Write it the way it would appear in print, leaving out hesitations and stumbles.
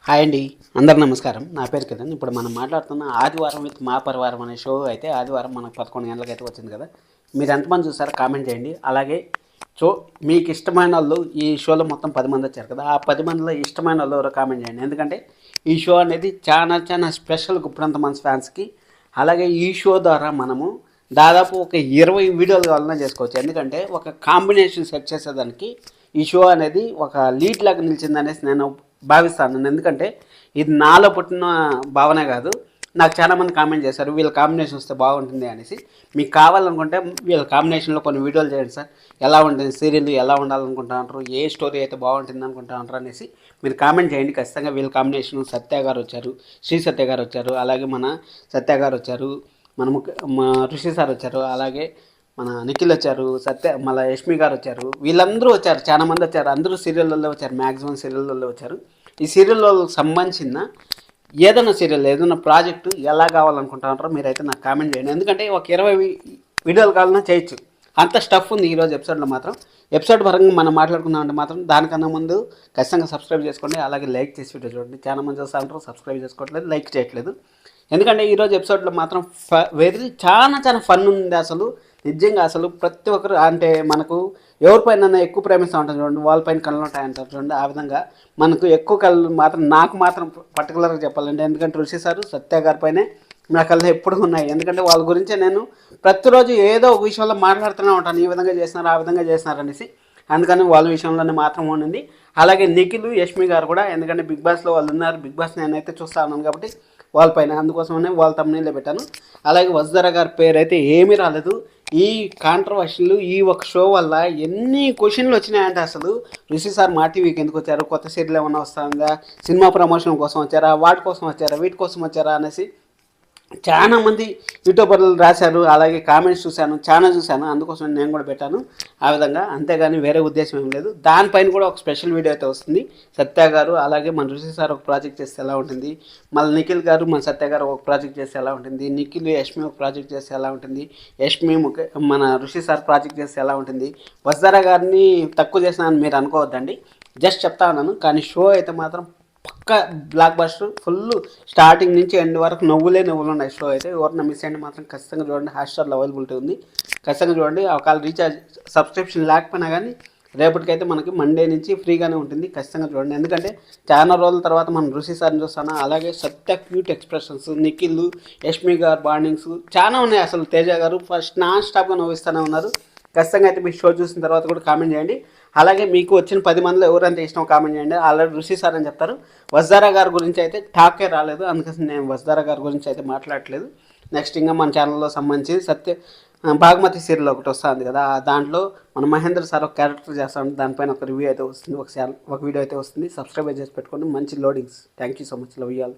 Hi అండి, అందరు నమస్కారం. నా పేరు కిరణ్. ఇప్పుడు మనం మాట్లాడుతున్న ఆదివారం విత్ మా పరివారం అనే షో అయితే ఆదివారం మనకు 11 గంటలకు అయితే వచ్చింది కదా. మీరు ఎంతమంది చూసారో కామెంట్ చేయండి. అలాగే మీకు ఇష్టమైన వాళ్ళు ఈ షోలో మొత్తం 10 మంది వచ్చారు కదా, ఆ 10 మందిలో ఇష్టమైన వాళ్ళు ఎవరో కామెంట్ చేయండి. ఎందుకంటే ఈ షో అనేది చాలా చాలా స్పెషల్ గుప్పినంత మంది ఫ్యాన్స్కి. అలాగే ఈ షో ద్వారా మనము దాదాపు ఒక 20 వీడియోలు కావాలన్నా చేసుకోవచ్చు. ఎందుకంటే ఒక కాంబినేషన్ సెట్ చేసేదానికి ఈ షో అనేది ఒక లీడ్ లాగా నిలిచిందనేసి నేను భావిస్తాను. ఎందుకంటే ఇది నాలో పుట్టిన భావనే కాదు, నాకు చాలామంది కామెంట్ చేశారు వీళ్ళ కాంబినేషన్ వస్తే బాగుంటుంది అనేసి. మీకు కావాలనుకుంటే వీళ్ళ కాంబినేషన్లో కొన్ని వీడియోలు చేయండి సార్, ఎలా ఉంటుంది సీరియల్, ఎలా ఉండాలనుకుంటున్నారు, ఏ స్టోరీ అయితే బాగుంటుంది అనుకుంటున్నారు అనేసి మీరు కామెంట్ చేయండి. ఖచ్చితంగా వీళ్ళ కాంబినేషన్ సత్య గారు వచ్చారు, శ్రీ సత్య గారు వచ్చారు, అలాగే మన సత్య గారు వచ్చారు, మా ఋషి సార్ వచ్చారు, అలాగే మన నిఖిల్ వచ్చారు, మళ్ళీ యష్మి గారు వచ్చారు. వీళ్ళందరూ వచ్చారు, చాలా మంది వచ్చారు. అందరూ సీరియల్లో వచ్చారు, మ్యాక్సిమం సీరియల్లో వచ్చారు. ఈ సీరియల్లో సంబంధించిన ఏదైనా సీరియల్, ఏదైనా ప్రాజెక్టు ఎలా కావాలనుకుంటున్నారో మీరైతే నాకు కామెంట్ చేయండి. ఎందుకంటే ఒక 20 వీడియోలు కావాలన్నా చేయొచ్చు, అంత స్టఫ్ ఉంది ఈరోజు ఎపిసోడ్లో మాత్రం. ఎపిసోడ్ పరంగా మనం మాట్లాడుకున్నామంటే మాత్రం దానికన్నా ముందు ఖచ్చితంగా సబ్స్క్రైబ్ చేసుకోండి, అలాగే లైక్ చేసి వీడియో చూడండి. చాలా మంది చూస్తూ ఉంటారు, సబ్స్క్రైబ్ చేసుకోవట్లేదు, లైక్ చేయట్లేదు. ఎందుకంటే ఈరోజు ఎపిసోడ్లో మాత్రం చాలా చాలా ఫన్ ఉంది అసలు. నిజంగా అసలు ప్రతి ఒక్కరు అంటే మనకు ఎవరిపైన ఎక్కువ ప్రేమిస్తూ ఉంటారు చూడండి, వాళ్ళపైన కళ్ళు ఉంటాయంటారు చూడండి. ఆ విధంగా మనకు ఎక్కువ కళ్ళు మాత్రం, నాకు మాత్రం పర్టికులర్గా చెప్పాలంటే, ఎందుకంటే ఋషి సారు సత్య గారిపైనే నా కళ్ళు ఎప్పుడు ఉన్నాయి. ఎందుకంటే వాళ్ళ గురించే నేను ప్రతిరోజు ఏదో ఒక విషయంలో మాట్లాడుతూనే ఉంటాను, ఈ విధంగా చేస్తున్నారు, ఆ విధంగా చేస్తున్నారు అనేసి. అందుకని వాళ్ళ విషయంలోనే మాత్రం ఉండింది. అలాగే నిఖిల్, యష్మి గారు కూడా, ఎందుకంటే బిగ్ బాస్లో వాళ్ళు ఉన్నారు, బిగ్ బాస్ నేనైతే చూస్తా ఉన్నాను కాబట్టి వాళ్ళపైన, అందుకోసమనే వాళ్ళ తమ్ముళ్ళే పెట్టాను. అలాగే వసుధర గారి పేరు అయితే ఏమీ రాలేదు. ఈ కాంట్రవర్షియల్ ఈ ఒక షో వల్ల ఎన్ని క్వశ్చన్లు వచ్చినాయంటే అసలు, ఋషి సార్ మా టీవీకి ఎందుకు వచ్చారు, కొత్త సీరియల్ ఏమన్నా వస్తుందా, సినిమా ప్రమోషన్ కోసం వచ్చారా, వాటి కోసం వచ్చారా, వీటి కోసం వచ్చారా అనేసి చాలా మంది యూట్యూబర్లు రాశారు. అలాగే కామెంట్స్ చూశాను, చాలా చూశాను, అందుకోసం నేను కూడా పెట్టాను ఆ విధంగా. అంతేగాని వేరే ఉద్దేశం ఏం లేదు. దానిపైన కూడా ఒక స్పెషల్ వీడియో అయితే వస్తుంది. సత్య గారు అలాగే మన ఋషి సార్ ఒక ప్రాజెక్ట్ చేస్తే ఎలా ఉంటుంది, మళ్ళీ నిఖిల్ గారు మన సత్య గారు ఒక ప్రాజెక్ట్ చేస్తే ఎలా ఉంటుంది, నిఖిల్ యష్మి ఒక ప్రాజెక్ట్ చేస్తే ఎలా ఉంటుంది, యష్మి మన ఋషి సార్ ప్రాజెక్ట్ చేస్తే ఎలా ఉంటుంది. వసుధర గారిని తక్కువ చేసినానని మీరు అనుకోవద్దండి, జస్ట్ చెప్తా ఉన్నాను. కానీ షో అయితే మాత్రం పక్క బ్లాక్ బస్టర్, ఫుల్ స్టార్టింగ్ నుంచి ఎండ్ వరకు నవ్వులే నవ్వులు ఉన్నాయి. షో అయితే ఎవరిన మిస్ అయ్యండి మాత్రం ఖచ్చితంగా చూడండి, హాట్స్టార్లో అవైలబిలిటీ ఉంది, ఖచ్చితంగా చూడండి. ఒకవేళ రీఛార్జ్ సబ్స్క్రిప్షన్ లేకపోయినా కానీ రేపటికైతే మనకి మండే నుంచి ఫ్రీగానే ఉంటుంది, ఖచ్చితంగా చూడండి. ఎందుకంటే చాలా రోజుల తర్వాత మనం ఋషి సార్ని చూస్తాను, అలాగే సత్య క్యూట్ ఎక్స్ప్రెషన్స్, నిఖిల్, యష్మి గారు బాండింగ్స్ చాలా ఉన్నాయి. అసలు తేజ గారు ఫస్ట్ నాన్ స్టాప్గా నవ్విస్తూనే ఉన్నారు. ఖచ్చితంగా అయితే మీ షో చూసిన తర్వాత కూడా కామెంట్ చేయండి. అలాగే మీకు వచ్చిన 10 మందిలో ఎవరంటే ఇష్టం కామెంట్ చేయండి. ఆల్రెడీ ఋషి సార్ అని చెప్తారు. వసుధర గారి గురించి అయితే టాకే రాలేదు, అందుకోసం నేను వసుధర గారి గురించి అయితే మాట్లాడట్లేదు. నెక్స్ట్ ఇంకా మన ఛానల్లో సంబంధించి బాగ్మతి సీరియల్ ఒకటి వస్తుంది కదా, దాంట్లో మన మహేంద్ర సార్ ఒక క్యారెక్టర్ చేస్తాను, దానిపైన ఒక రివ్యూ అయితే వస్తుంది, ఒక వీడియో అయితే వస్తుంది. సబ్స్క్రైబ్ చేసి పెట్టుకోండి, మంచి loadings. Thank you so much, love you all.